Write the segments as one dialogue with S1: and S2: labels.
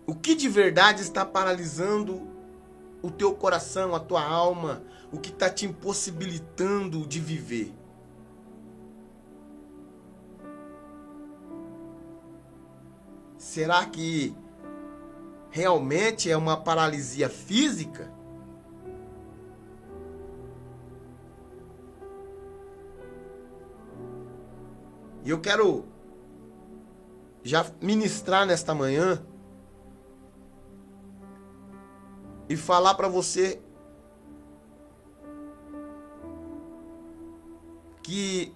S1: O que de verdade está paralisando o teu coração, a tua alma? O que está te impossibilitando de viver? Será que realmente é uma paralisia física? E eu quero já ministrar nesta manhã e falar para você que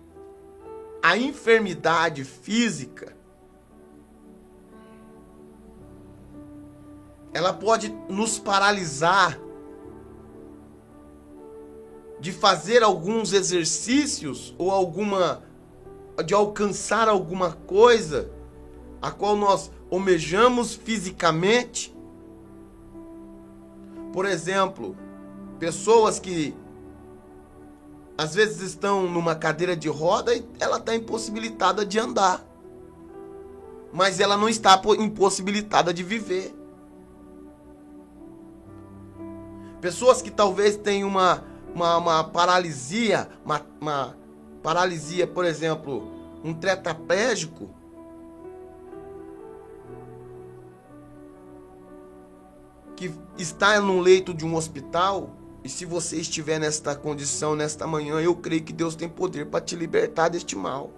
S1: a enfermidade física ela pode nos paralisar de fazer alguns exercícios ou de alcançar alguma coisa a qual nós almejamos fisicamente. Por exemplo, pessoas que às vezes estão numa cadeira de roda e ela está impossibilitada de andar, mas ela não está impossibilitada de viver. Pessoas que talvez tenham uma paralisia, uma paralisia, por exemplo, um tetraplégico, que está no leito de um hospital, e se você estiver nesta condição, nesta manhã, eu creio que Deus tem poder para te libertar deste mal.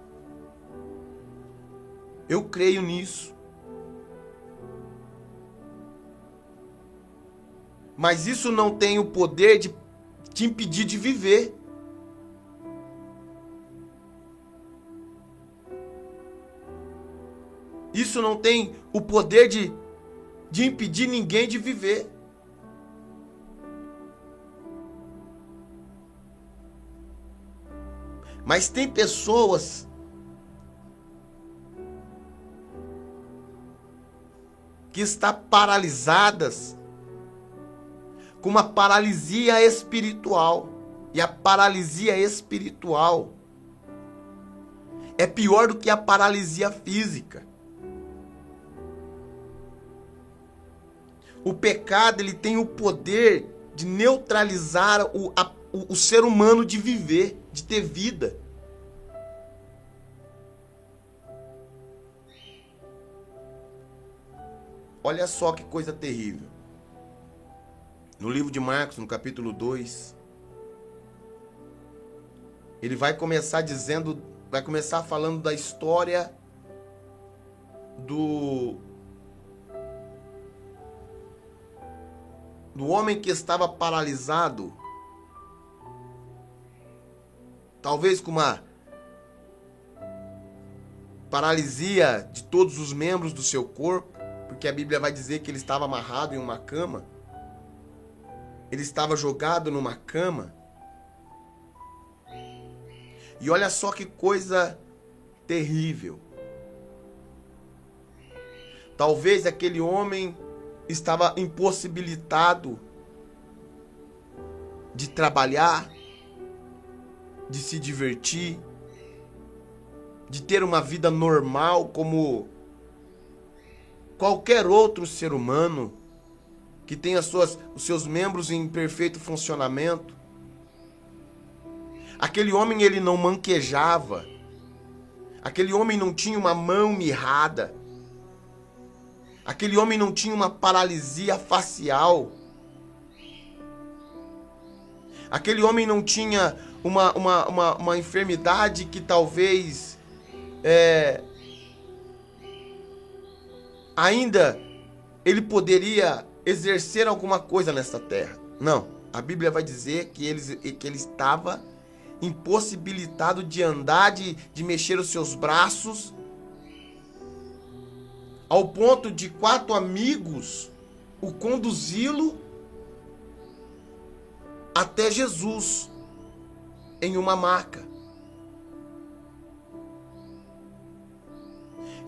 S1: Eu creio nisso. Mas isso não tem o poder de te impedir de viver. Isso não tem o poder de impedir ninguém de viver. Mas tem pessoas que estão paralisadas com uma paralisia espiritual. E a paralisia espiritual é pior do que a paralisia física. O pecado, ele tem o poder de neutralizar o ser humano de viver, de ter vida. Olha só que coisa terrível. No livro de Marcos, no capítulo 2, ele vai começar falando da história do homem que estava paralisado, talvez com uma paralisia de todos os membros do seu corpo, porque a Bíblia vai dizer que ele estava amarrado em uma cama, ele estava jogado numa cama. E olha só que coisa terrível. Talvez aquele homem estava impossibilitado de trabalhar, de se divertir, de ter uma vida normal como qualquer outro ser humano que tenha os seus membros em perfeito funcionamento. Aquele homem, ele não manquejava. Aquele homem não tinha uma mão mirrada. Aquele homem não tinha uma paralisia facial. Aquele homem não tinha uma enfermidade que talvez ainda ele poderia exercer alguma coisa nesta terra. Não, a Bíblia vai dizer que ele estava impossibilitado de andar, de mexer os seus braços, ao ponto de 4 amigos o conduzi-lo até Jesus em uma maca.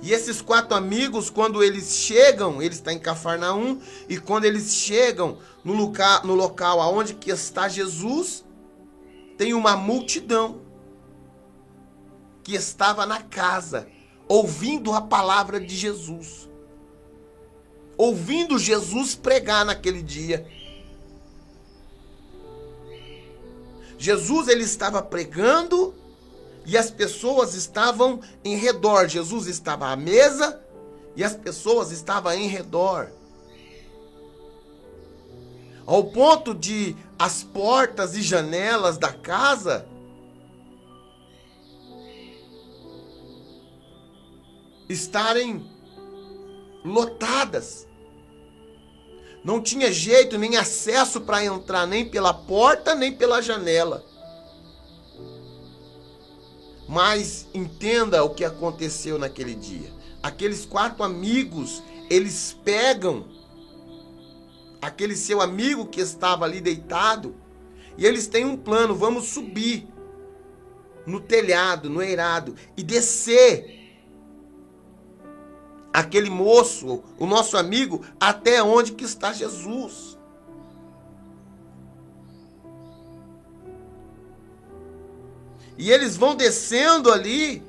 S1: E esses 4 amigos, quando eles chegam, ele está em Cafarnaum, e quando eles chegam no local aonde que está Jesus, tem uma multidão que estava na casa, ouvindo a palavra de Jesus. ouvindo Jesus pregar naquele dia. Jesus, ele estava pregando e as pessoas estavam em redor. Jesus estava à mesa e as pessoas estavam em redor. Ao ponto de as portas e janelas da casa estarem lotadas. Não tinha jeito nem acesso para entrar nem pela porta nem pela janela. Mas entenda o que aconteceu naquele dia. Aqueles 4 amigos, eles pegam aquele seu amigo que estava ali deitado e eles têm um plano: vamos subir no telhado, no eirado e descer aquele moço, o nosso amigo, até onde que está Jesus. E eles vão descendo ali,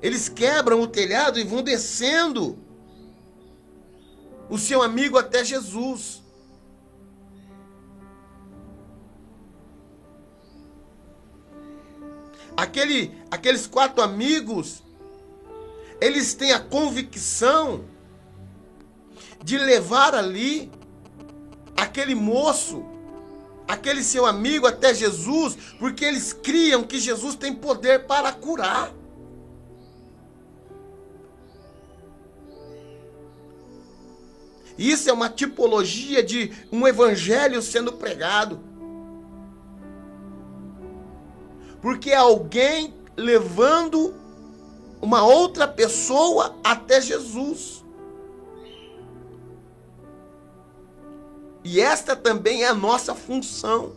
S1: eles quebram o telhado e vão descendo o seu amigo até Jesus. Aqueles 4 amigos, eles têm a convicção de levar ali aquele moço, aquele seu amigo até Jesus, porque eles criam que Jesus tem poder para curar. Isso é uma tipologia de um evangelho sendo pregado. Porque é alguém levando uma outra pessoa até Jesus. E esta também é a nossa função,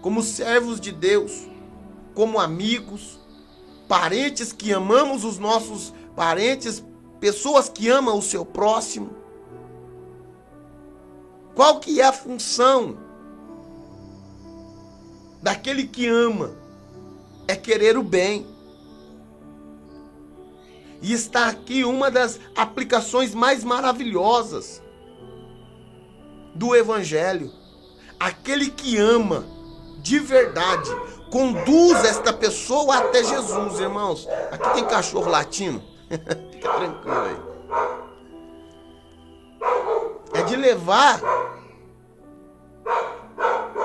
S1: como servos de Deus, como amigos, parentes que amamos os nossos parentes, pessoas que amam o seu próximo. Qual que é a função daquele que ama? É querer o bem. E está aqui uma das aplicações mais maravilhosas do Evangelho. Aquele que ama de verdade conduz esta pessoa até Jesus, irmãos. Aqui tem cachorro latindo. Fica tranquilo aí. É de levar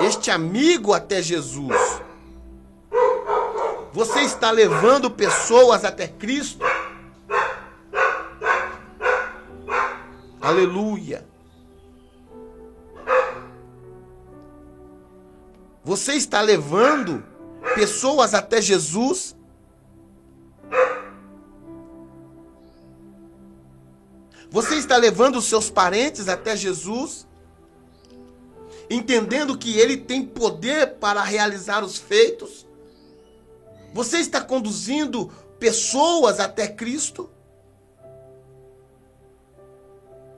S1: este amigo até Jesus. Você está levando pessoas até Cristo? Aleluia. Você está levando pessoas até Jesus? Você está levando os seus parentes até Jesus? Entendendo que Ele tem poder para realizar os feitos? Você está conduzindo pessoas até Cristo?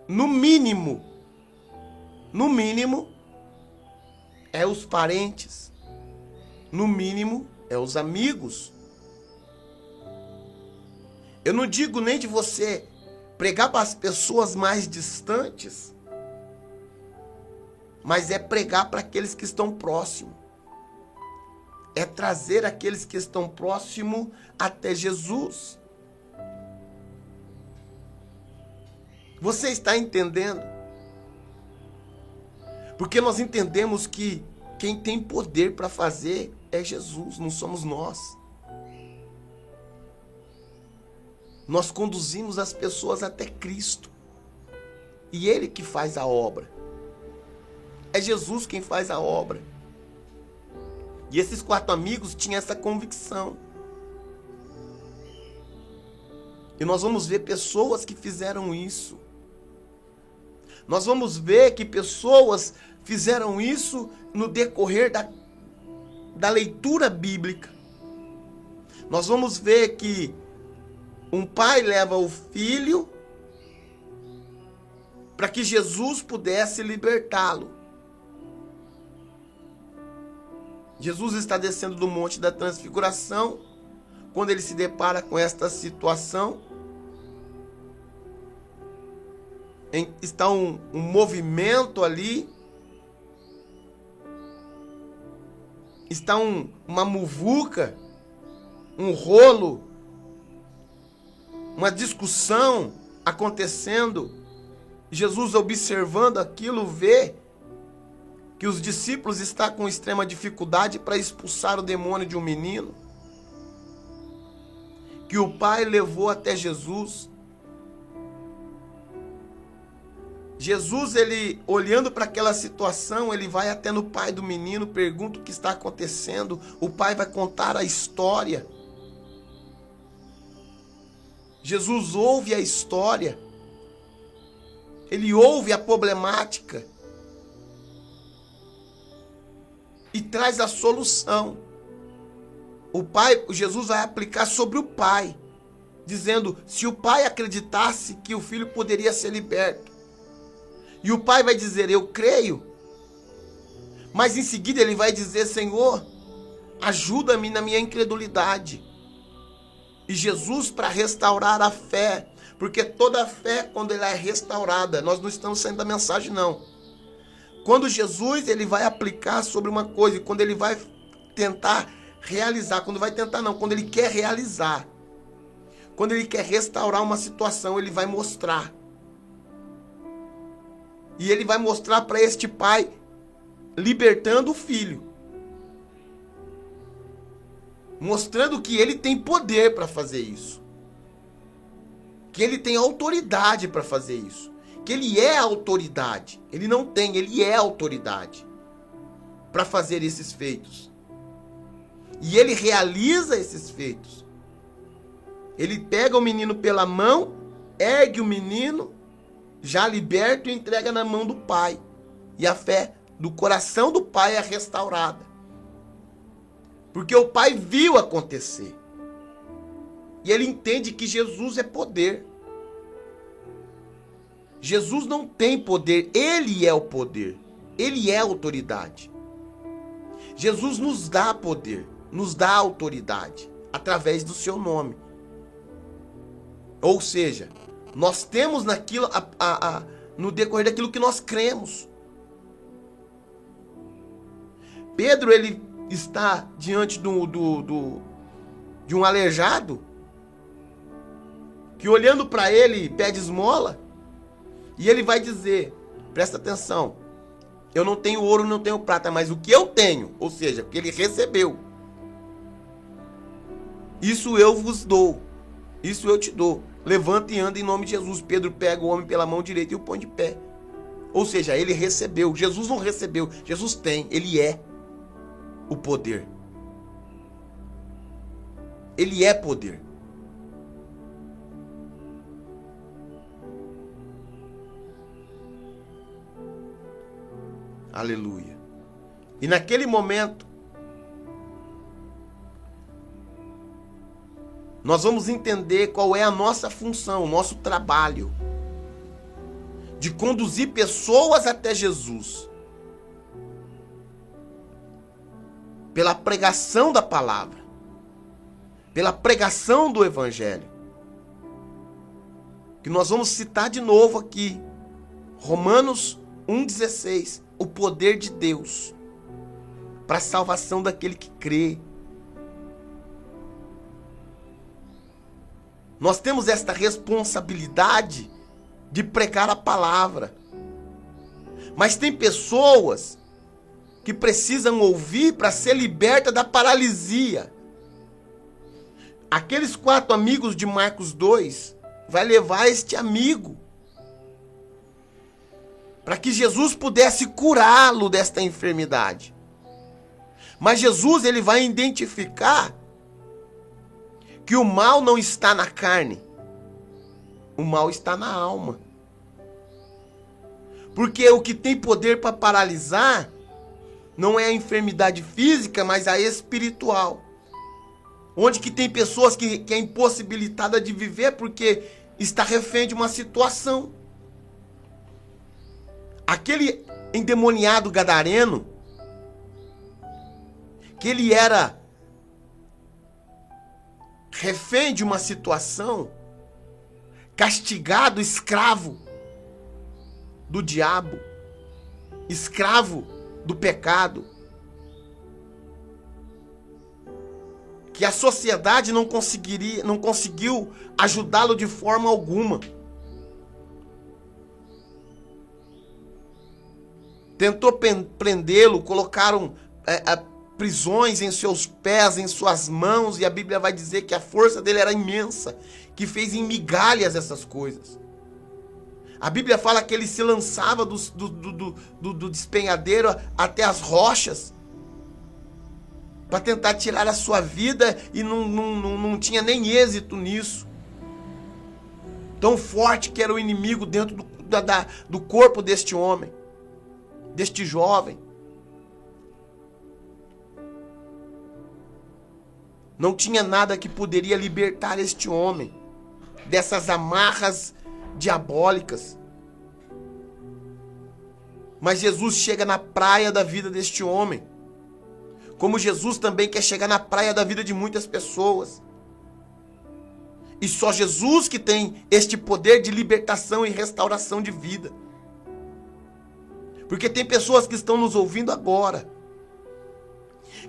S1: No mínimo, é os parentes. No mínimo, é os amigos. Eu não digo nem de você pregar para as pessoas mais distantes, mas é pregar para aqueles que estão próximos. É trazer aqueles que estão próximos até Jesus. Você está entendendo? Porque nós entendemos que quem tem poder para fazer é Jesus, não somos nós. Nós conduzimos as pessoas até Cristo. E Ele que faz a obra. É Jesus quem faz a obra. E esses 4 amigos tinham essa convicção. E nós vamos ver pessoas que fizeram isso. Nós vamos ver que pessoas fizeram isso no decorrer da leitura bíblica. Nós vamos ver que um pai leva o filho para que Jesus pudesse libertá-lo. Jesus está descendo do Monte da Transfiguração. Quando ele se depara com esta situação, está um movimento ali, está uma muvuca, um rolo, uma discussão acontecendo. Jesus, observando aquilo, vê que os discípulos estão com extrema dificuldade para expulsar o demônio de um menino, que o pai levou até Jesus. Jesus, ele olhando para aquela situação, ele vai até no pai do menino, pergunta o que está acontecendo. O pai vai contar a história. Jesus ouve a história. Ele ouve a problemática e traz a solução. Jesus vai aplicar sobre o pai, dizendo: se o pai acreditasse que o filho poderia ser liberto, e o pai vai dizer: eu creio, mas em seguida ele vai dizer: Senhor, ajuda-me na minha incredulidade. E Jesus, para restaurar a fé, porque toda a fé, quando ela é restaurada, nós não estamos saindo da mensagem, não. Quando Jesus, ele vai aplicar sobre uma coisa, e quando ele vai tentar realizar, quando ele quer realizar, quando ele quer restaurar uma situação, ele vai mostrar. E ele vai mostrar para este pai, libertando o filho, mostrando que ele tem poder para fazer isso, que ele tem autoridade para fazer isso, que ele é autoridade. Ele não tem, ele é autoridade para fazer esses feitos. E ele realiza esses feitos. Ele pega o menino pela mão, ergue o menino, já liberto, e entrega na mão do pai. E a fé do coração do pai é restaurada. Porque o pai viu acontecer. E ele entende que Jesus é poder. Jesus não tem poder, ele é o poder. Ele é a autoridade. Jesus nos dá poder, nos dá autoridade através do seu nome. Ou seja, nós temos naquilo, no decorrer daquilo que nós cremos. Pedro, ele está diante de um aleijado, que olhando para ele pede esmola, e ele vai dizer, presta atenção, eu não tenho ouro, não tenho prata, mas o que eu tenho, ou seja, o que ele recebeu, isso eu vos dou, isso eu te dou. Levanta e anda em nome de Jesus. Pedro pega o homem pela mão direita e o põe de pé. Ou seja, ele recebeu. Jesus não recebeu, Jesus tem, ele é o poder. Ele é poder. Aleluia. E naquele momento, nós vamos entender qual é a nossa função, o nosso trabalho de conduzir pessoas até Jesus. Pela pregação da palavra, pela pregação do evangelho. Que nós vamos citar de novo aqui, Romanos 1,16, o poder de Deus para a salvação daquele que crê. Nós temos esta responsabilidade de pregar a palavra. Mas tem pessoas que precisam ouvir para ser liberta da paralisia. Aqueles 4 amigos de Marcos 2 vai levar este amigo para que Jesus pudesse curá-lo desta enfermidade. Mas Jesus, ele vai identificar que o mal não está na carne, o mal está na alma. Porque o que tem poder para paralisar não é a enfermidade física, mas a espiritual. Onde que tem pessoas que é impossibilitada de viver porque está refém de uma situação. Aquele endemoniado gadareno, que ele era refém de uma situação, castigado, escravo, do diabo, escravo do pecado, que a sociedade não conseguiu ajudá-lo de forma alguma. Tentou prendê-lo, colocaram prisões em seus pés, em suas mãos, e a Bíblia vai dizer que a força dele era imensa, que fez em migalhas essas coisas. A Bíblia fala que ele se lançava do despenhadeiro até as rochas para tentar tirar a sua vida e não tinha nem êxito nisso. Tão forte que era o inimigo dentro do corpo deste homem, deste jovem. Não tinha nada que poderia libertar este homem dessas amarras diabólicas. Mas Jesus chega na praia da vida deste homem, como Jesus também quer chegar na praia da vida de muitas pessoas. E só Jesus que tem este poder de libertação e restauração de vida. Porque tem pessoas que estão nos ouvindo agora,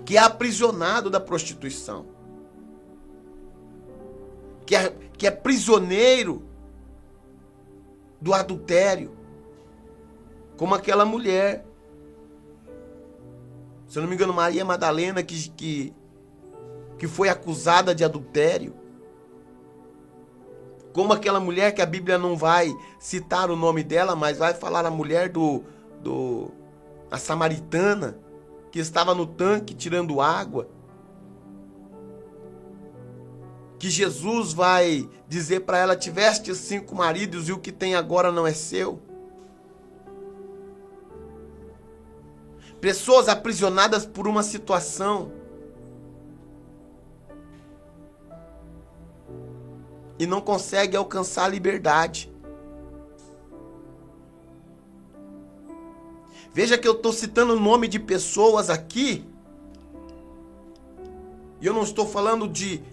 S1: que é aprisionado da prostituição, que é prisioneiro do adultério, como aquela mulher, se eu não me engano, Maria Madalena, que foi acusada de adultério, como aquela mulher que a Bíblia não vai citar o nome dela, mas vai falar a mulher a samaritana, que estava no tanque tirando água, que Jesus vai dizer para ela: tiveste 5 maridos e o que tem agora não é seu. Pessoas aprisionadas por uma situação e não conseguem alcançar a liberdade. Veja que eu estou citando o nome de pessoas aqui, e eu não estou falando de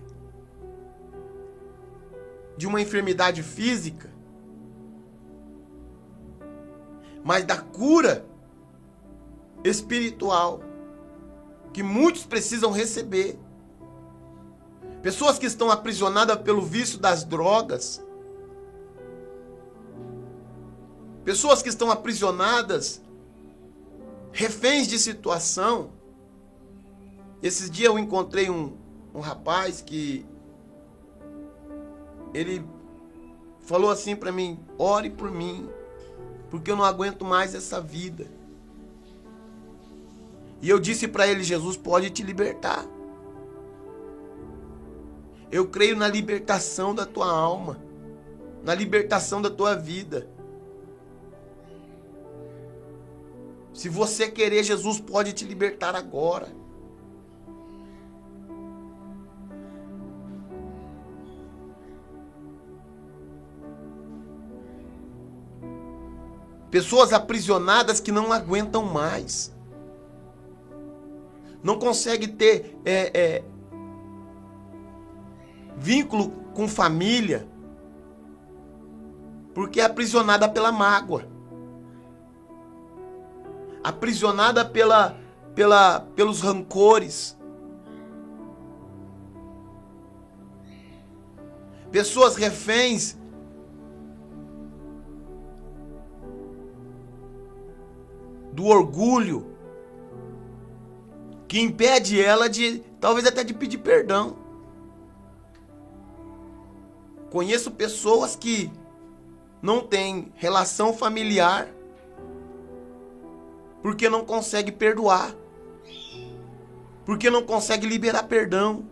S1: uma enfermidade física, mas da cura espiritual que muitos precisam receber. Pessoas que estão aprisionadas pelo vício das drogas, pessoas que estão aprisionadas, reféns de situação. Esses dias eu encontrei um rapaz que ele falou assim para mim: ore por mim, porque eu não aguento mais essa vida. E eu disse para ele: Jesus pode te libertar. Eu creio na libertação da tua alma, na libertação da tua vida. Se você querer, Jesus pode te libertar agora. Pessoas aprisionadas que não aguentam mais. Não conseguem ter vínculo com família, porque é aprisionada pela mágoa, aprisionada pelos rancores. Pessoas reféns do orgulho, que impede ela de, talvez até de pedir perdão. Conheço pessoas que não têm relação familiar porque não conseguem perdoar, porque não conseguem liberar perdão.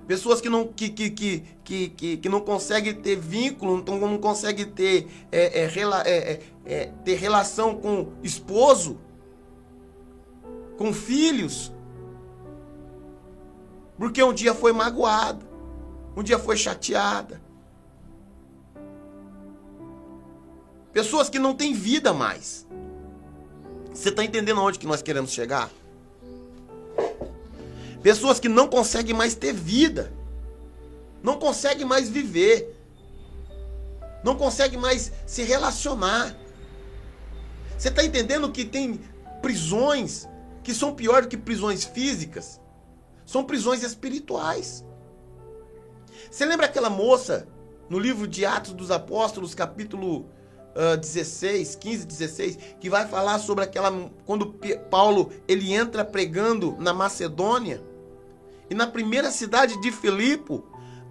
S1: Pessoas que não conseguem ter vínculo, não conseguem ter relação com esposo, com filhos, porque um dia foi magoada, um dia foi chateada. Pessoas que não têm vida mais. Você está entendendo aonde que nós queremos chegar? Pessoas que não conseguem mais ter vida, não conseguem mais viver, não consegue mais se relacionar. Você está entendendo que tem prisões que são pior do que prisões físicas? São prisões espirituais. Você lembra aquela moça no livro de Atos dos Apóstolos, capítulo 16, 15, 16, que vai falar sobre aquela, quando Paulo ele entra pregando na Macedônia, e na primeira cidade de Filipe,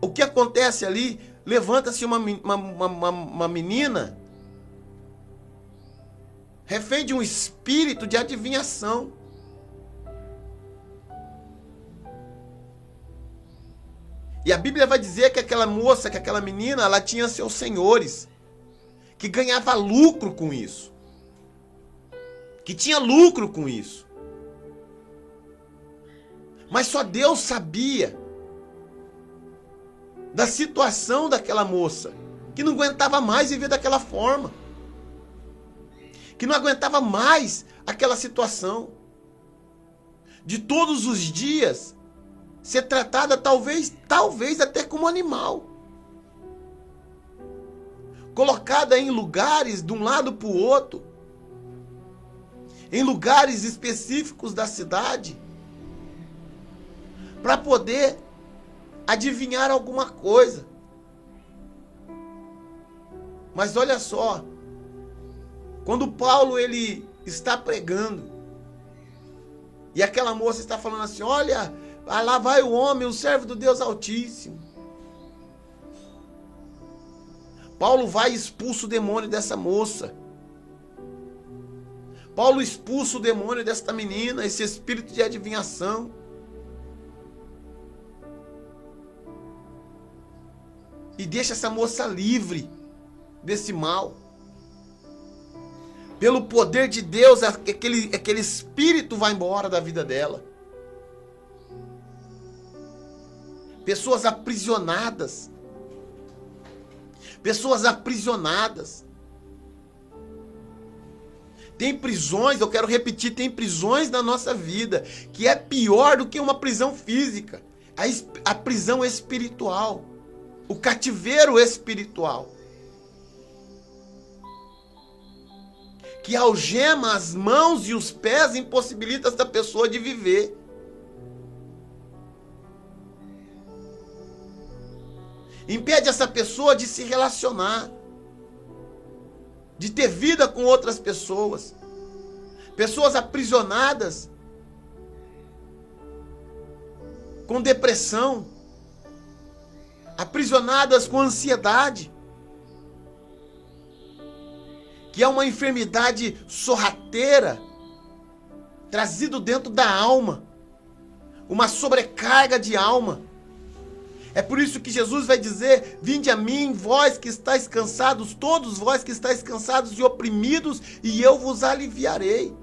S1: o que acontece ali? Levanta-se uma menina, refém de um espírito de adivinhação. E a Bíblia vai dizer que aquela moça, que aquela menina, ela tinha seus senhores, que ganhava lucro com isso, que tinha lucro com isso. Mas só Deus sabia da situação daquela moça, que não aguentava mais viver daquela forma, que não aguentava mais aquela situação, de todos os dias ser tratada talvez até como animal, colocada em lugares de um lado para o outro, em lugares específicos da cidade, para poder adivinhar alguma coisa. Mas olha só, quando Paulo ele está pregando, e aquela moça está falando assim, olha, lá vai o homem, o servo do Deus Altíssimo. Paulo vai e expulsa o demônio dessa moça. Paulo expulsa o demônio desta menina, esse espírito de adivinhação. E deixa essa moça livre desse mal. Pelo poder de Deus, aquele espírito vai embora da vida dela. Pessoas aprisionadas. Pessoas aprisionadas. Tem prisões, eu quero repetir, tem prisões na nossa vida que é pior do que uma prisão física. A prisão espiritual. O cativeiro espiritual. Que algema as mãos e os pés e impossibilita essa pessoa de viver. Impede essa pessoa de se relacionar, de ter vida com outras pessoas. Pessoas aprisionadas com depressão, aprisionadas com ansiedade, que é uma enfermidade sorrateira, trazido dentro da alma, uma sobrecarga de alma. É por isso que Jesus vai dizer, vinde a mim, vós que estáis cansados, todos vós que estáis cansados e oprimidos, e eu vos aliviarei.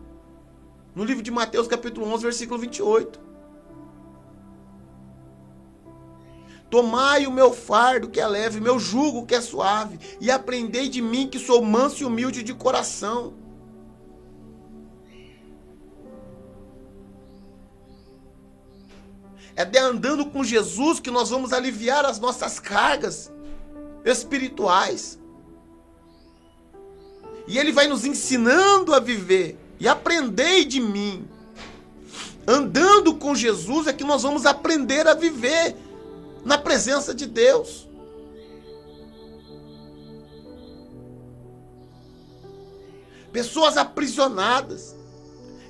S1: No livro de Mateus, capítulo 11, versículo 28. Tomai o meu fardo que é leve, meu jugo que é suave, e aprendei de mim que sou manso e humilde de coração. É de andando com Jesus que nós vamos aliviar as nossas cargas espirituais. E Ele vai nos ensinando a viver. E aprendei de mim. Andando com Jesus é que nós vamos aprender a viver na presença de Deus. Pessoas aprisionadas.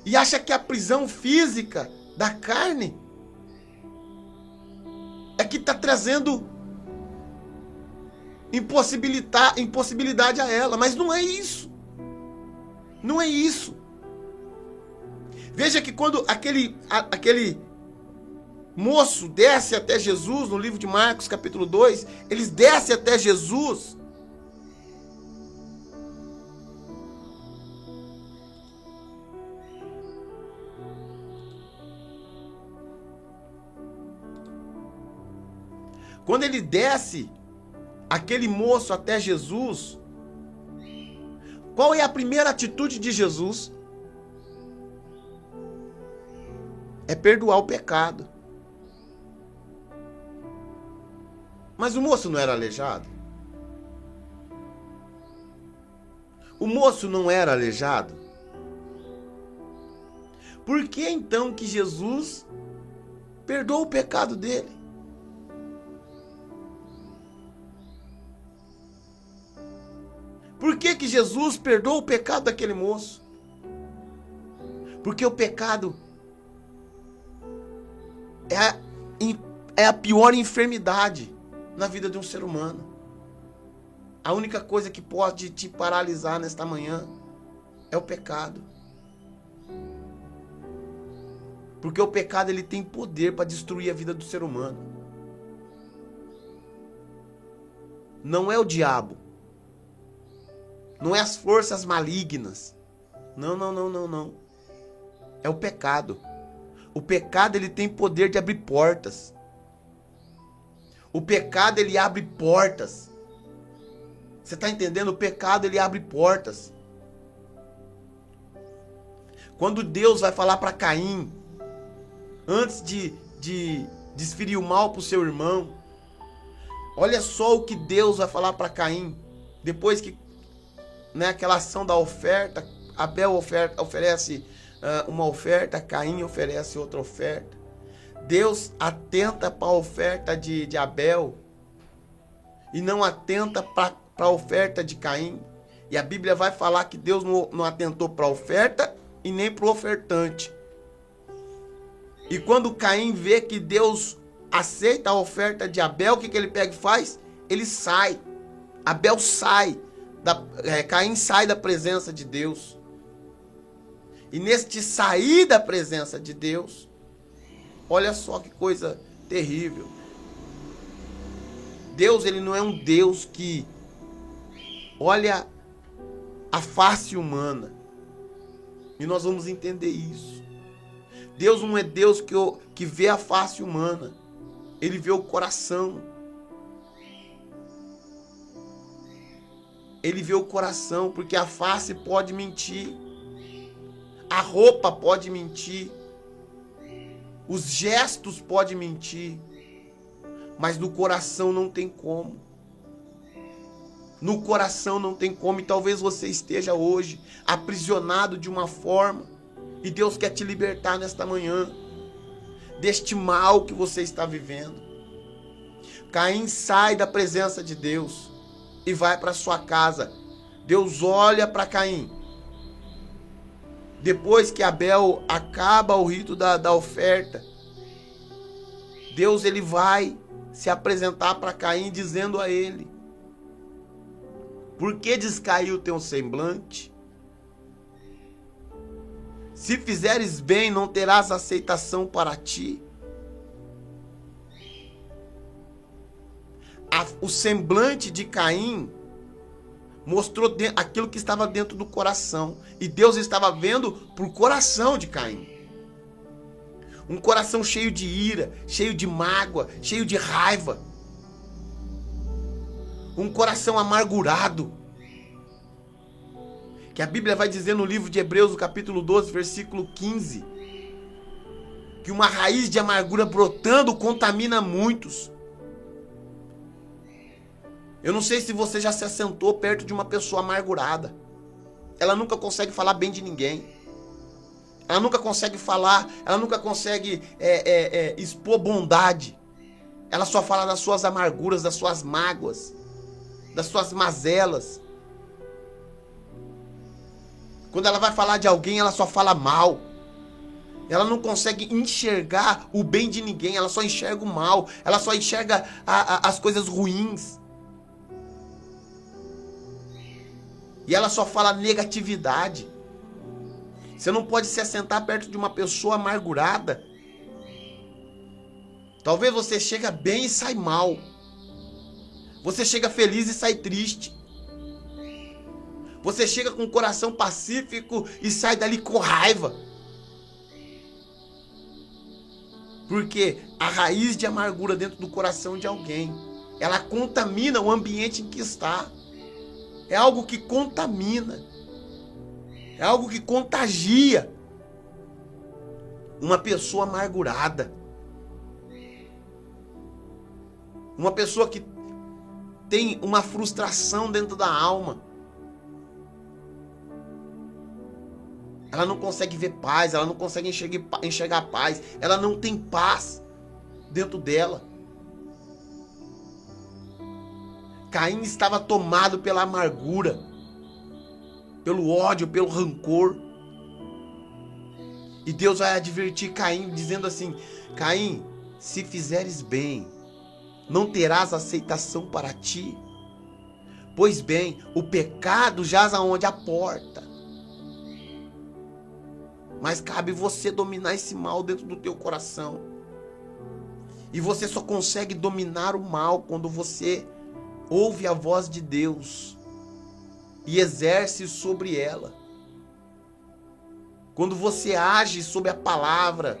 S1: E acha que a prisão física da carne é que está trazendo impossibilidade a ela. Mas não é isso. Não é isso. Veja que quando aquele moço desce até Jesus, no livro de Marcos, capítulo 2, eles descem até Jesus. Quando ele desce, aquele moço até Jesus, qual é a primeira atitude de Jesus? É perdoar o pecado. Mas o moço não era aleijado? O moço não era aleijado? Por que então que Jesus perdoa o pecado dele? Por que que Jesus perdoa o pecado daquele moço? Porque o pecado é a pior enfermidade na vida de um ser humano. A única coisa que pode te paralisar nesta manhã é o pecado. Porque o pecado ele tem poder para destruir a vida do ser humano. Não é o diabo. Não é as forças malignas. Não. É o pecado. O pecado ele tem poder de abrir portas. O pecado ele abre portas. Você está entendendo? O pecado ele abre portas. Quando Deus vai falar para Caim, antes de desferir o mal para o seu irmão, olha só o que Deus vai falar para Caim. Depois que, né, aquela ação da oferta, Abel oferece uma oferta, Caim oferece outra oferta. Deus atenta para a oferta de Abel e não atenta para a oferta de Caim. E a Bíblia vai falar que Deus não atentou para a oferta e nem para o ofertante. E quando Caim vê que Deus aceita a oferta de Abel, o que ele pega e faz? Ele sai. Abel sai. Caim sai da presença de Deus. E neste sair da presença de Deus, olha só que coisa terrível. Deus, ele não é um Deus que olha a face humana. E nós vamos entender isso. Deus não é Deus que vê a face humana. Ele vê o coração. Ele vê o coração, porque a face pode mentir. A roupa pode mentir. Os gestos podem mentir. Mas no coração não tem como. No coração não tem como. E talvez você esteja hoje aprisionado de uma forma. E Deus quer te libertar nesta manhã. Deste mal que você está vivendo. Caim sai da presença de Deus. E vai para sua casa. Deus olha para Caim. Depois que Abel acaba o rito da oferta, Deus ele vai se apresentar para Caim dizendo a ele: por que descaiu o teu semblante? Se fizeres bem, não terás aceitação para ti. O semblante de Caim mostrou aquilo que estava dentro do coração. E Deus estava vendo para o coração de Caim. Um coração cheio de ira, cheio de mágoa, cheio de raiva. Um coração amargurado. Que a Bíblia vai dizer no livro de Hebreus, no capítulo 12, versículo 15. Que uma raiz de amargura brotando contamina muitos. Eu não sei se você já se assentou perto de uma pessoa amargurada. Ela nunca consegue falar bem de ninguém. Ela nunca consegue falar, ela nunca consegue expor bondade. Ela só fala das suas amarguras, das suas mágoas, das suas mazelas. Quando ela vai falar de alguém, ela só fala mal. Ela não consegue enxergar o bem de ninguém, ela só enxerga o mal. Ela só enxerga as coisas ruins. E ela só fala negatividade. Você não pode se assentar perto de uma pessoa amargurada. Talvez você chega bem e sai mal. Você chega feliz e sai triste. Você chega com o coração pacífico e sai dali com raiva. Porque a raiz de amargura dentro do coração de alguém, ela contamina o ambiente em que está. É algo que contamina. É algo que contagia. Uma pessoa amargurada. Uma pessoa que tem uma frustração dentro da alma. Ela não consegue ver paz, ela não consegue enxergar paz, ela não tem paz dentro dela. Caim estava tomado pela amargura, pelo ódio, pelo rancor. E Deus vai advertir Caim, dizendo assim: Caim, se fizeres bem, não terás aceitação para ti. Pois bem, o pecado jaz aonde? À porta. Mas cabe você dominar esse mal dentro do teu coração. E você só consegue dominar o mal quando você ouve a voz de Deus e exerce sobre ela. Quando você age sobre a palavra.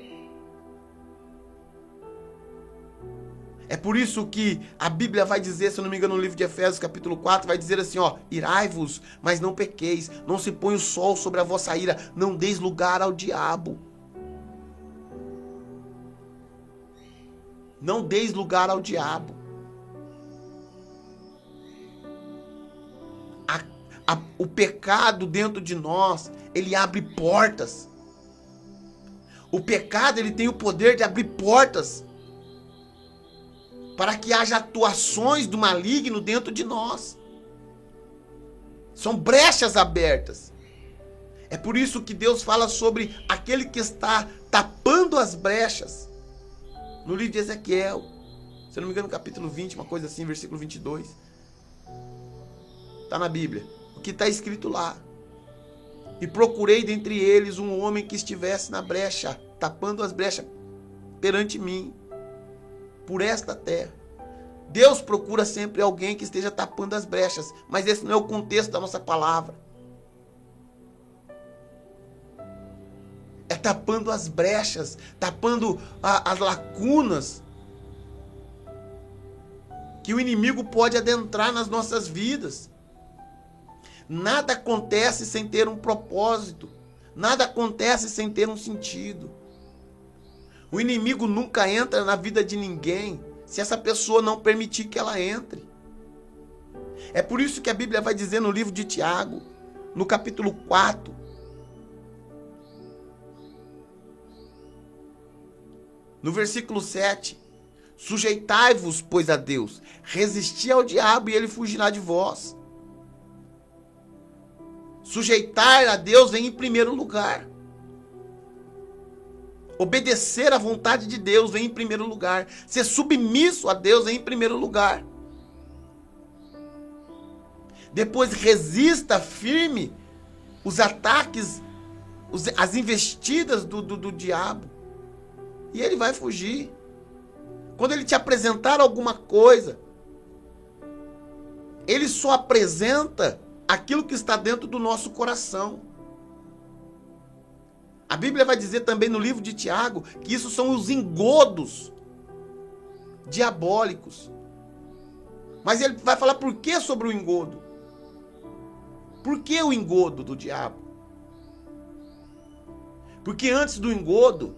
S1: É por isso que a Bíblia vai dizer, se eu não me engano, no livro de Efésios, capítulo 4, vai dizer assim, ó: irai-vos, mas não pequeis, não se põe o sol sobre a vossa ira, não deis lugar ao diabo. Não deis lugar ao diabo. O pecado dentro de nós, ele abre portas. O pecado, ele tem o poder de abrir portas para que haja atuações do maligno dentro de nós. São brechas abertas. É por isso que Deus fala sobre aquele que está tapando as brechas. No livro de Ezequiel, se eu não me engano, capítulo 20, uma coisa assim, versículo 22. Está na Bíblia. O que está escrito lá. E procurei dentre eles um homem que estivesse na brecha, tapando as brechas perante mim, por esta terra. Deus procura sempre alguém que esteja tapando as brechas, mas esse não é o contexto da nossa palavra. É tapando as brechas, tapando as lacunas que o inimigo pode adentrar nas nossas vidas. Nada acontece sem ter um propósito. Nada acontece sem ter um sentido. O inimigo nunca entra na vida de ninguém se essa pessoa não permitir que ela entre. É por isso que a Bíblia vai dizer no livro de Tiago, no capítulo 4, no versículo 7, sujeitai-vos, pois, a Deus, resisti ao diabo e ele fugirá de vós. Sujeitar a Deus vem em primeiro lugar. Obedecer à vontade de Deus vem em primeiro lugar. Ser submisso a Deus vem em primeiro lugar. Depois resista firme os ataques, as investidas do diabo. E ele vai fugir. Quando ele te apresentar alguma coisa, ele só apresenta aquilo que está dentro do nosso coração. A Bíblia vai dizer também no livro de Tiago que isso são os engodos diabólicos. Mas ele vai falar por que sobre o engodo? Por que o engodo do diabo? Porque antes do engodo,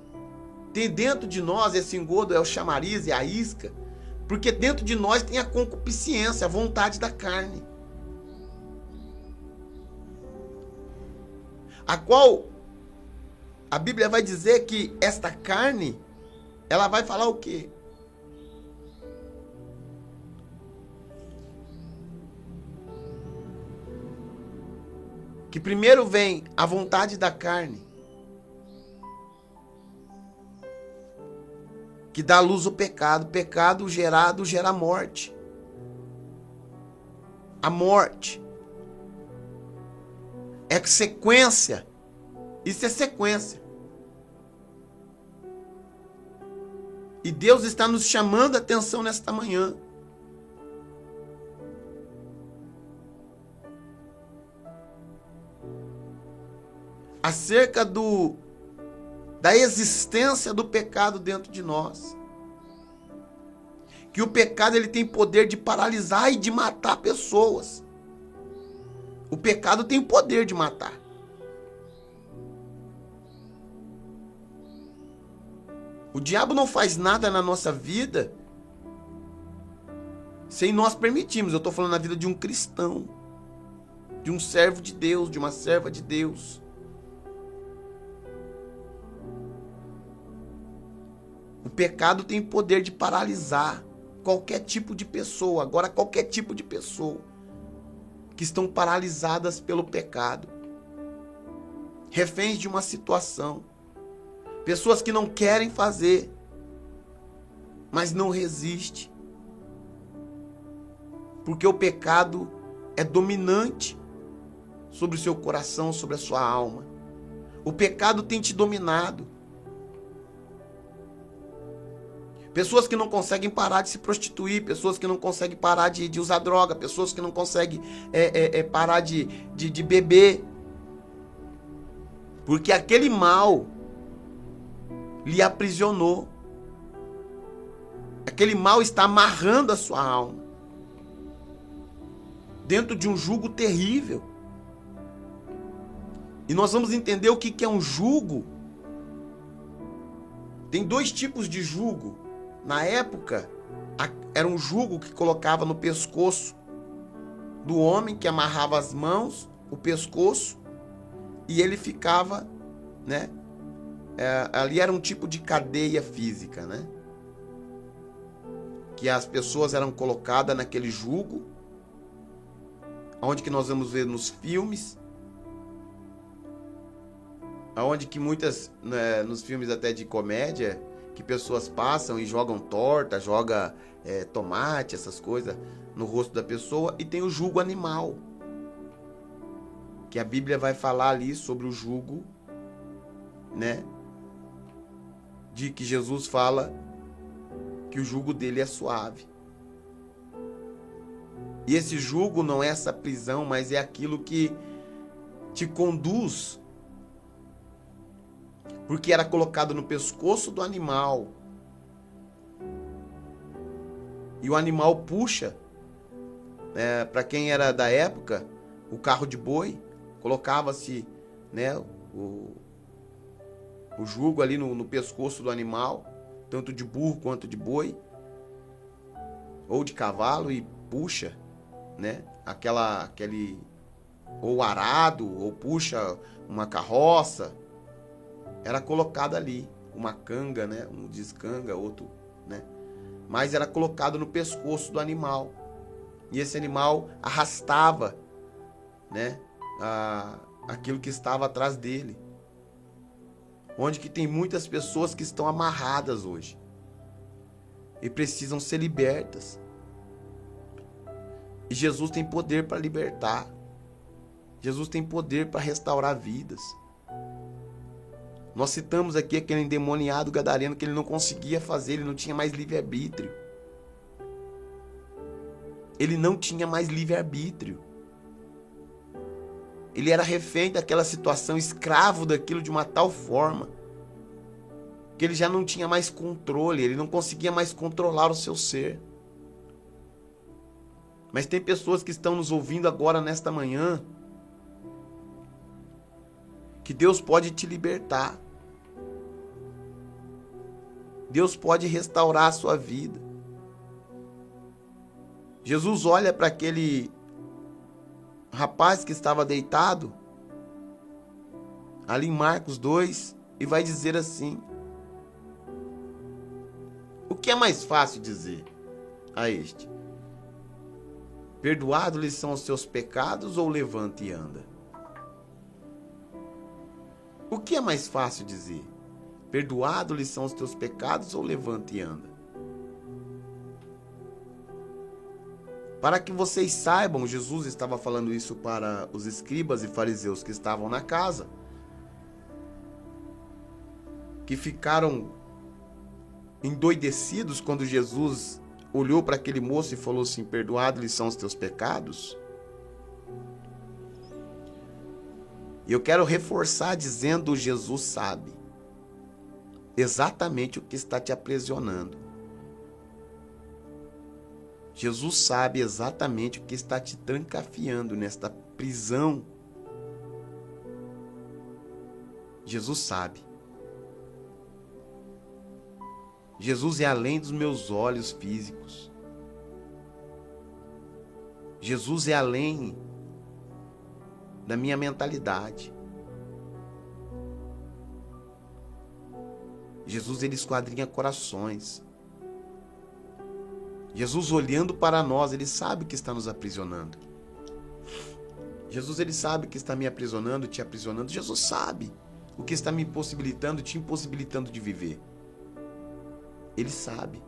S1: tem dentro de nós, esse engodo é o chamariz, é a isca, porque dentro de nós tem a concupiscência, a vontade da carne. A qual a Bíblia vai dizer que esta carne, ela vai falar o quê? Que primeiro vem a vontade da carne, que dá luz ao pecado. Pecado gerado gera morte. A morte é sequência. Isso é sequência. E Deus está nos chamando a atenção nesta manhã. Acerca da existência do pecado dentro de nós. Que o pecado ele tem poder de paralisar e de matar pessoas. O pecado tem o poder de matar. O diabo não faz nada na nossa vida sem nós permitirmos. Eu estou falando na vida de um cristão, de um servo de Deus, de uma serva de Deus. O pecado tem o poder de paralisar qualquer tipo de pessoa. Agora, qualquer tipo de pessoa que estão paralisadas pelo pecado, reféns de uma situação, pessoas que não querem fazer, mas não resistem, porque o pecado é dominante sobre o seu coração, sobre a sua alma. O pecado tem te dominado. Pessoas que não conseguem parar de se prostituir, pessoas que não conseguem parar de usar droga, pessoas que não conseguem parar de beber. Porque aquele mal lhe aprisionou. Aquele mal está amarrando a sua alma dentro de um jugo terrível. E nós vamos entender o que é um jugo. Tem dois tipos de jugo. Na época, era um jugo que colocava no pescoço do homem, que amarrava as mãos, o pescoço, e ele ficava, né? Ali era um tipo de cadeia física, né? Que as pessoas eram colocadas naquele jugo, onde que nós vamos ver nos filmes, aonde que muitas, né, nos filmes até de comédia, que pessoas passam e jogam torta, jogam tomate, essas coisas no rosto da pessoa, e tem o jugo animal, que a Bíblia vai falar ali sobre o jugo, né? De que Jesus fala que o jugo dele é suave. E esse jugo não é essa prisão, mas é aquilo que te conduz, porque era colocado no pescoço do animal. E o animal puxa, para quem era da época, o carro de boi, colocava-se, né, o jugo ali no pescoço do animal, tanto de burro quanto de boi, ou de cavalo, e puxa, né, aquele ou arado, ou puxa uma carroça. Era colocado ali, uma canga, né? Um descanga, outro, né? Mas era colocado no pescoço do animal. E esse animal arrastava, né? Aquilo que estava atrás dele. Onde que tem muitas pessoas que estão amarradas hoje. E precisam ser libertas. E Jesus tem poder para libertar. Jesus tem poder para restaurar vidas. Nós citamos aqui aquele endemoniado gadareno que ele não conseguia fazer, ele não tinha mais livre-arbítrio. Ele não tinha mais livre-arbítrio. Ele era refém daquela situação, escravo daquilo de uma tal forma que ele já não tinha mais controle, ele não conseguia mais controlar o seu ser. Mas tem pessoas que estão nos ouvindo agora nesta manhã que Deus pode te libertar. Deus pode restaurar a sua vida. Jesus olha para aquele rapaz que estava deitado, ali em Marcos 2, e vai dizer assim: o que é mais fácil dizer a este? Perdoados-lhe são os seus pecados, ou levanta e anda? O que é mais fácil dizer? Perdoados-lhe são os teus pecados, ou levanta e anda? Para que vocês saibam, Jesus estava falando isso para os escribas e fariseus que estavam na casa, que ficaram endoidecidos quando Jesus olhou para aquele moço e falou assim: perdoados-lhe são os teus pecados. E eu quero reforçar dizendo: Jesus sabe exatamente o que está te aprisionando. Jesus sabe exatamente o que está te trancafiando nesta prisão. Jesus sabe. Jesus é além dos meus olhos físicos. Jesus é além da minha mentalidade. Jesus, ele esquadrinha corações. Jesus, olhando para nós, ele sabe que está nos aprisionando. Jesus, ele sabe que está me aprisionando, te aprisionando. Jesus sabe o que está me impossibilitando, te impossibilitando de viver. Ele sabe.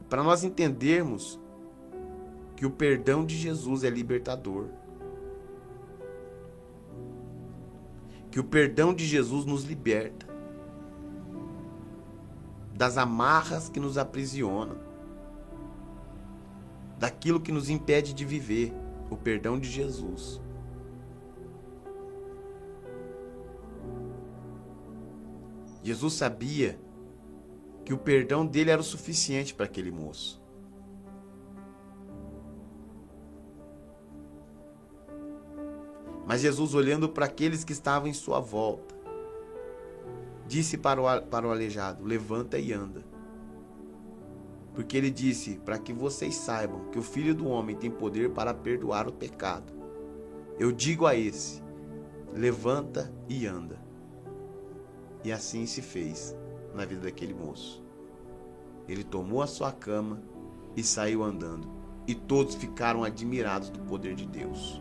S1: Para nós entendermos que o perdão de Jesus é libertador. Que o perdão de Jesus nos liberta das amarras que nos aprisionam, daquilo que nos impede de viver. O perdão de Jesus. Jesus sabia que o perdão dele era o suficiente para aquele moço. Mas Jesus, olhando para aqueles que estavam em sua volta, disse para o aleijado: levanta e anda. Porque ele disse: para que vocês saibam que o Filho do Homem tem poder para perdoar o pecado. Eu digo a esse: levanta e anda. E assim se fez na vida daquele moço. Ele tomou a sua cama e saiu andando. E todos ficaram admirados do poder de Deus.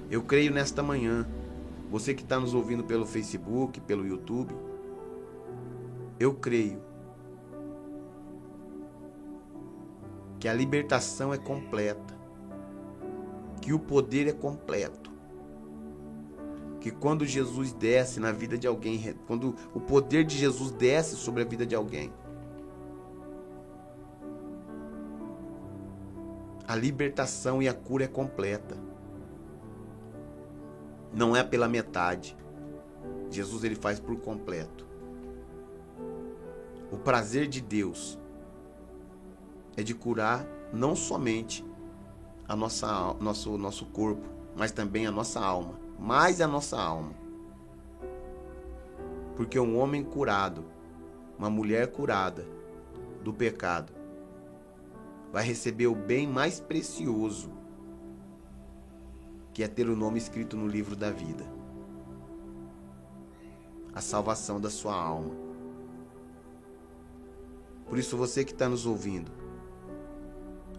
S1: Eu creio nesta manhã, você que está nos ouvindo pelo Facebook, pelo YouTube, eu creio que a libertação é completa, que o poder é completo, que quando Jesus desce na vida de alguém, quando o poder de Jesus desce sobre a vida de alguém, a libertação e a cura é completa. Não é pela metade. Jesus, ele faz por completo. O prazer de Deus é de curar não somente nosso corpo, mas também a nossa alma. Mais a nossa alma. Porque um homem curado, uma mulher curada do pecado, vai receber o bem mais precioso, que é ter o nome escrito no livro da vida. A salvação da sua alma. Por isso, você que está nos ouvindo,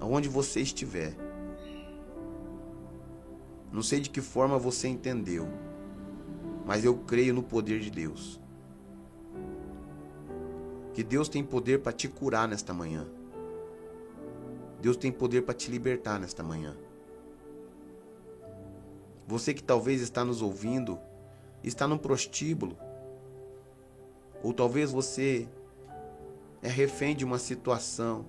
S1: aonde você estiver, não sei de que forma você entendeu, mas eu creio no poder de Deus. Que Deus tem poder para te curar nesta manhã. Deus tem poder para te libertar nesta manhã. Você que talvez está nos ouvindo, está num prostíbulo, ou talvez você é refém de uma situação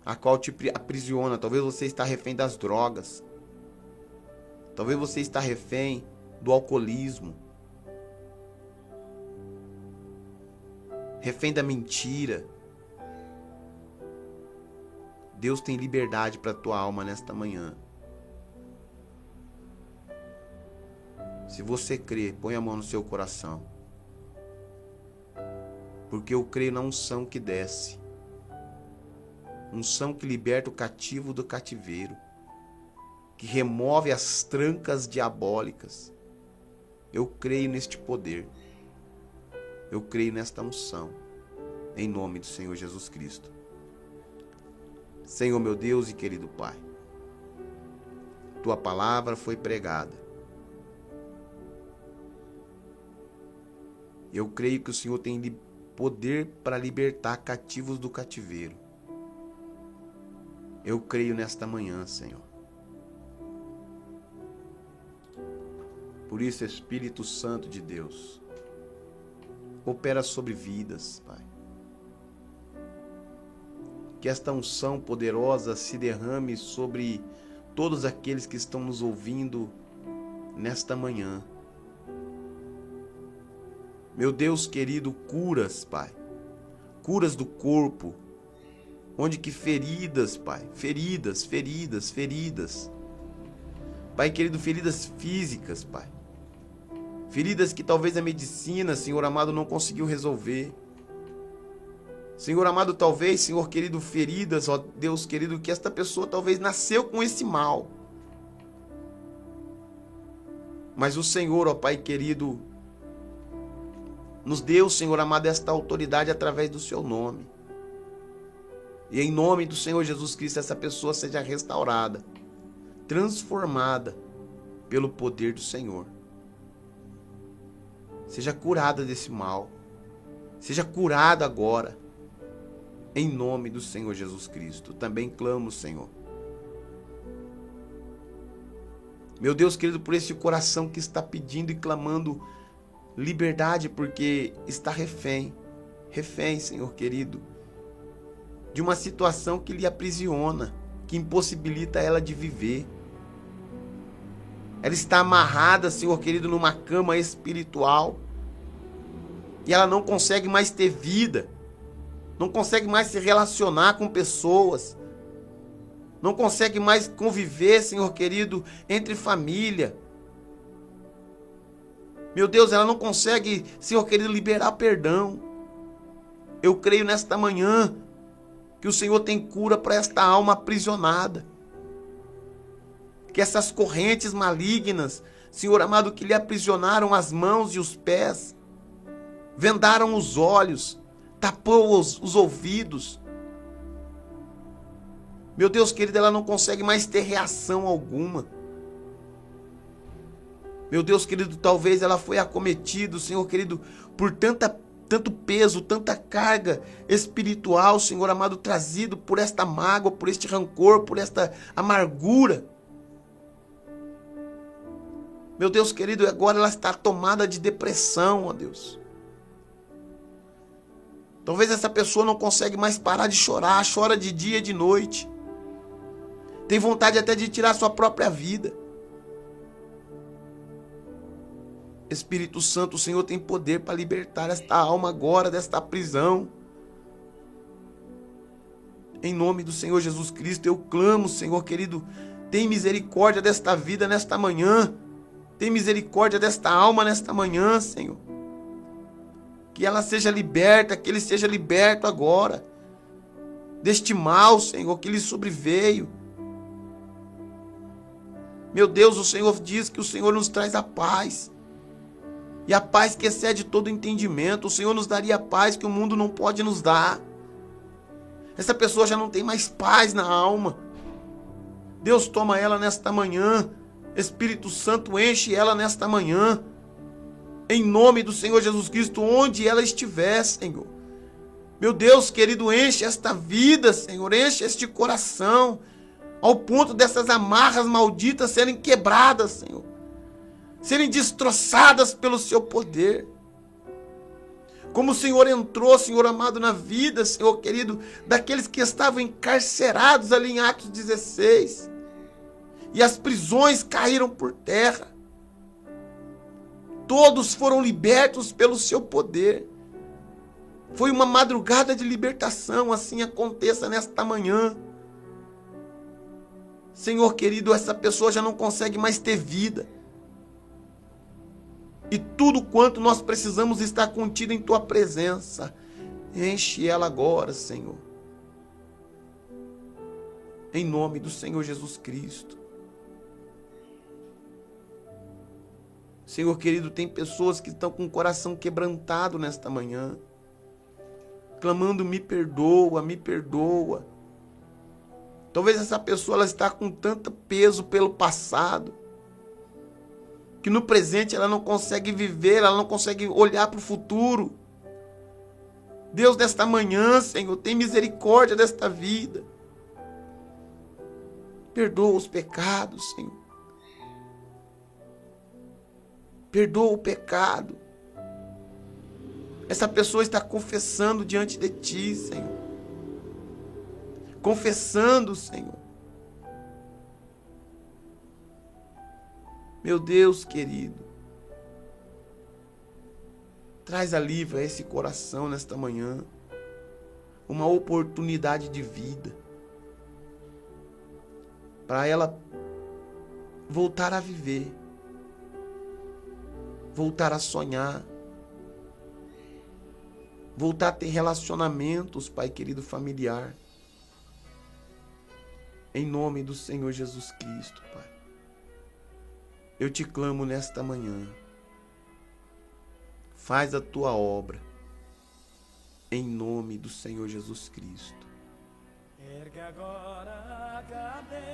S1: a qual te aprisiona. Talvez você está refém das drogas. Talvez você está refém do alcoolismo. Refém da mentira. Deus tem liberdade para a tua alma nesta manhã. Se você crê, põe a mão no seu coração. Porque eu creio na unção que desce. Unção que liberta o cativo do cativeiro. Que remove as trancas diabólicas. Eu creio neste poder. Eu creio nesta unção. Em nome do Senhor Jesus Cristo. Senhor meu Deus e querido Pai. Tua palavra foi pregada. Eu creio que o Senhor tem poder para libertar cativos do cativeiro. Eu creio nesta manhã, Senhor. Por isso, Espírito Santo de Deus, opera sobre vidas, Pai. Que esta unção poderosa se derrame sobre todos aqueles que estão nos ouvindo nesta manhã. Meu Deus querido, curas, Pai. Curas do corpo. Onde que feridas, Pai. Feridas. Pai querido, feridas físicas, Pai. Feridas que talvez a medicina, Senhor amado, não conseguiu resolver. Senhor amado, talvez, Senhor querido, feridas, ó Deus querido, que esta pessoa talvez nasceu com esse mal. Mas o Senhor, ó Pai querido, nos deu, Senhor amado, esta autoridade através do seu nome. E em nome do Senhor Jesus Cristo, essa pessoa seja restaurada, transformada pelo poder do Senhor. Seja curada desse mal. Seja curada agora. Em nome do Senhor Jesus Cristo. Também clamo, Senhor. Meu Deus querido, por esse coração que está pedindo e clamando liberdade, porque está refém. Refém, Senhor querido, de uma situação que lhe aprisiona, que impossibilita ela de viver. Ela está amarrada, Senhor querido, numa cama espiritual. E ela não consegue mais ter vida. Não consegue mais se relacionar com pessoas. Não consegue mais conviver, Senhor querido, entre família. Meu Deus, ela não consegue, Senhor querido, liberar perdão. Eu creio nesta manhã que o Senhor tem cura para esta alma aprisionada. Que essas correntes malignas, Senhor amado, que lhe aprisionaram as mãos e os pés, vendaram os olhos, tapou os ouvidos. Meu Deus querido, ela não consegue mais ter reação alguma. Meu Deus querido, talvez ela foi acometida, Senhor querido, por tanto peso, tanta carga espiritual, Senhor amado, trazido por esta mágoa, por este rancor, por esta amargura. Meu Deus querido, agora ela está tomada de depressão, ó Deus. Talvez essa pessoa não consegue mais parar de chorar, chora de dia e de noite. Tem vontade até de tirar sua própria vida. Espírito Santo, o Senhor tem poder para libertar esta alma agora desta prisão. Em nome do Senhor Jesus Cristo, eu clamo, Senhor querido, tem misericórdia desta vida nesta manhã. Tem misericórdia desta alma nesta manhã, Senhor. Que ela seja liberta, que ele seja liberto agora. Deste mal, Senhor, que lhe sobreveio. Meu Deus, o Senhor diz que o Senhor nos traz a paz. E a paz que excede todo entendimento. O Senhor nos daria a paz que o mundo não pode nos dar. Essa pessoa já não tem mais paz na alma. Deus toma ela nesta manhã. Espírito Santo, enche ela nesta manhã. Em nome do Senhor Jesus Cristo, onde ela estiver, Senhor. Meu Deus querido, enche esta vida, Senhor. Enche este coração. Ao ponto dessas amarras malditas serem quebradas, Senhor. Serem destroçadas pelo seu poder. Como o Senhor entrou, Senhor amado, na vida, Senhor querido, daqueles que estavam encarcerados ali em Atos 16. E as prisões caíram por terra. Todos foram libertos pelo seu poder. Foi uma madrugada de libertação, assim aconteça nesta manhã. Senhor querido, essa pessoa já não consegue mais ter vida. E tudo quanto nós precisamos está contido em Tua presença. Enche ela agora, Senhor. Em nome do Senhor Jesus Cristo. Senhor querido, tem pessoas que estão com o coração quebrantado nesta manhã. Clamando, me perdoa, me perdoa. Talvez essa pessoa ela está com tanto peso pelo passado. Que no presente ela não consegue viver, ela não consegue olhar para o futuro. Deus, nesta manhã, Senhor, tem misericórdia desta vida. Perdoa os pecados, Senhor. Perdoa o pecado. Essa pessoa está confessando diante de Ti, Senhor. Confessando, Senhor. Meu Deus querido, traz alívio a esse coração nesta manhã, uma oportunidade de vida, para ela voltar a viver, voltar a sonhar, voltar a ter relacionamentos, Pai querido, familiar, em nome do Senhor Jesus Cristo, Pai. Eu te clamo nesta manhã. Faz a tua obra, em nome do Senhor Jesus Cristo.
S2: Ergue agora a cabeça.